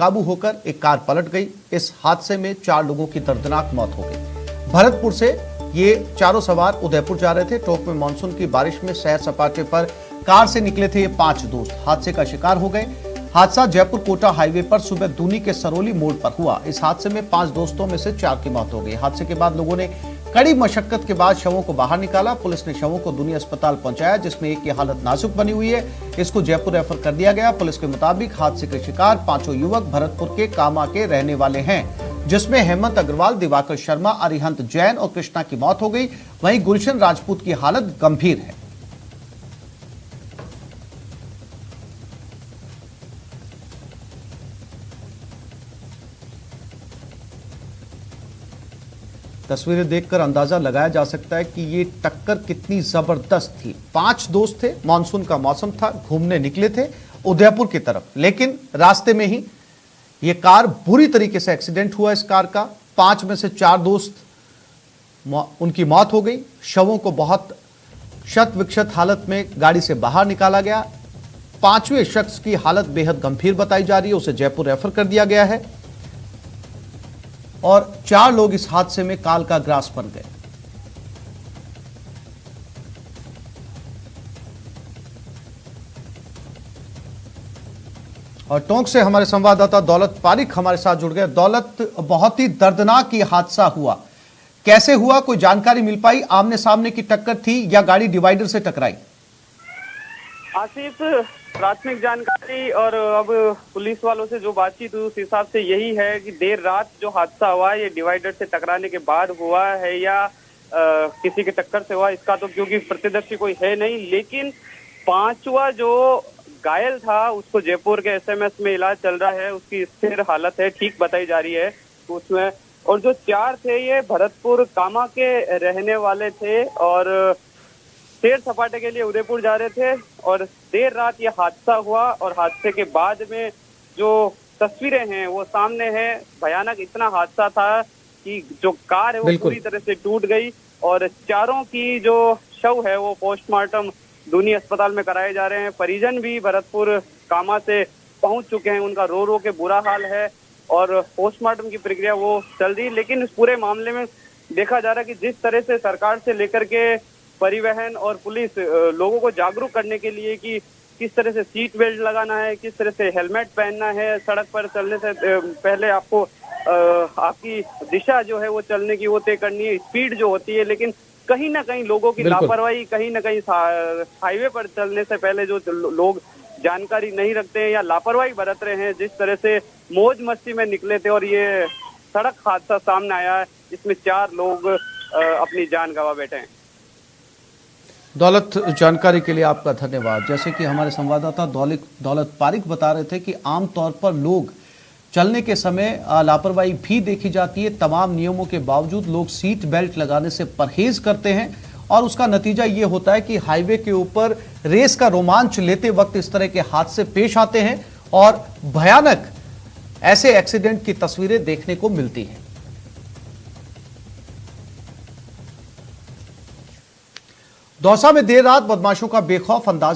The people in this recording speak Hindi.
काबू होकर एक कार पलट गई। इस हादसे में 4 लोगों की दर्दनाक मौत हो गई। भरतपुर से ये चारों सवार उदयपुर जा रहे थे। टोंक में मानसून की बारिश में सैर सपाटे पर कार से निकले थे ये 5 दोस्त, हादसे का शिकार हो गए। हादसा जयपुर कोटा हाईवे पर सुबह दूनी के सरोली मोड़ पर हुआ। इस हादसे में 5 दोस्तों में से 4 की मौत हो गई। हादसे के बाद लोगों ने कड़ी मशक्कत के बाद शवों को बाहर निकाला। पुलिस ने शवों को दूनी अस्पताल पहुंचाया, जिसमें एक की हालत नाजुक बनी हुई है। इसको जयपुर रेफर कर दिया गया। पुलिस के मुताबिक हादसे के शिकार 5 युवक भरतपुर के कामा के रहने वाले हैं, जिसमें हेमंत अग्रवाल, दिवाकर शर्मा, अरिहंत जैन और कृष्णा की मौत हो गई। वहीं गुलशन राजपूत की हालत गंभीर है। तस्वीरें देखकर अंदाजा लगाया जा सकता है कि ये टक्कर कितनी जबरदस्त थी। 5 दोस्त थे, मानसून का मौसम था, घूमने निकले थे उदयपुर की तरफ, लेकिन रास्ते में ही ये कार बुरी तरीके से एक्सीडेंट हुआ। इस कार का 5 में से 4 दोस्त उनकी मौत हो गई। शवों को बहुत क्षत विक्षत हालत में गाड़ी से बाहर निकाला गया। 5वें शख्स की हालत बेहद गंभीर बताई जा रही है, उसे जयपुर रेफर कर दिया गया है और 4 लोग इस हादसे में काल का ग्रास बन गए। और टोंक से हमारे संवाददाता दौलत पारिक हमारे साथ जुड़ गए। दौलत, बहुत ही दर्दनाक ये हादसा हुआ, कैसे हुआ, कोई जानकारी मिल पाई? आमने सामने की टक्कर थी या गाड़ी डिवाइडर से टकराई? आसिफ, प्राथमिक जानकारी और अब पुलिस वालों से जो बातचीत हुई उस हिसाब से यही है कि देर रात जो हादसा हुआ ये डिवाइडर से टकराने के बाद हुआ है या किसी के टक्कर से हुआ, इसका तो क्योंकि प्रत्यक्षदर्शी कोई है नहीं। लेकिन 5वां जो घायल था उसको जयपुर के एसएमएस में इलाज चल रहा है, उसकी स्थिर हालत है, ठीक बताई जा रही है उसमें। और जो 4 थे ये भरतपुर कामा के रहने वाले थे और सैर सपाटे के लिए उदयपुर जा रहे थे और देर रात ये हादसा हुआ। और हादसे के बाद में जो तस्वीरें हैं वो सामने हैं। भयानक इतना हादसा था कि जो कार है वो पूरी तरह से टूट गई और 4 की जो शव है वो पोस्टमार्टम दूनी अस्पताल में कराए जा रहे हैं। परिजन भी भरतपुर कामा से पहुंच चुके हैं, उनका रो रो के बुरा हाल है और पोस्टमार्टम की प्रक्रिया वो चल रही। लेकिन इस पूरे मामले में देखा जा रहा है कि जिस तरह से सरकार से लेकर के परिवहन और पुलिस लोगों को जागरूक करने के लिए कि किस तरह से सीट बेल्ट लगाना है, किस तरह से हेलमेट पहनना है, सड़क पर चलने से पहले आपको आपकी दिशा जो है वो चलने की वो तय करनी है, स्पीड जो होती है। लेकिन कहीं ना कहीं लोगों की लापरवाही, कहीं ना कहीं हाईवे पर चलने से पहले जो लोग जानकारी नहीं रखते हैं या लापरवाही बरत रहे हैं, जिस तरह से मौज मस्ती में निकले थे और ये सड़क हादसा सामने आया है, इसमें 4 लोग अपनी जान गंवा बैठे हैं। दौलत, जानकारी के लिए आपका धन्यवाद। जैसे कि हमारे संवाददाता दौलत पारिक बता रहे थे कि आमतौर पर लोग चलने के समय लापरवाही भी देखी जाती है। तमाम नियमों के बावजूद लोग सीट बेल्ट लगाने से परहेज करते हैं और उसका नतीजा ये होता है कि हाईवे के ऊपर रेस का रोमांच लेते वक्त इस तरह के हादसे पेश आते हैं और भयानक ऐसे एक्सीडेंट की तस्वीरें देखने को मिलती हैं। दौसा में देर रात बदमाशों का बेखौफ अंदाज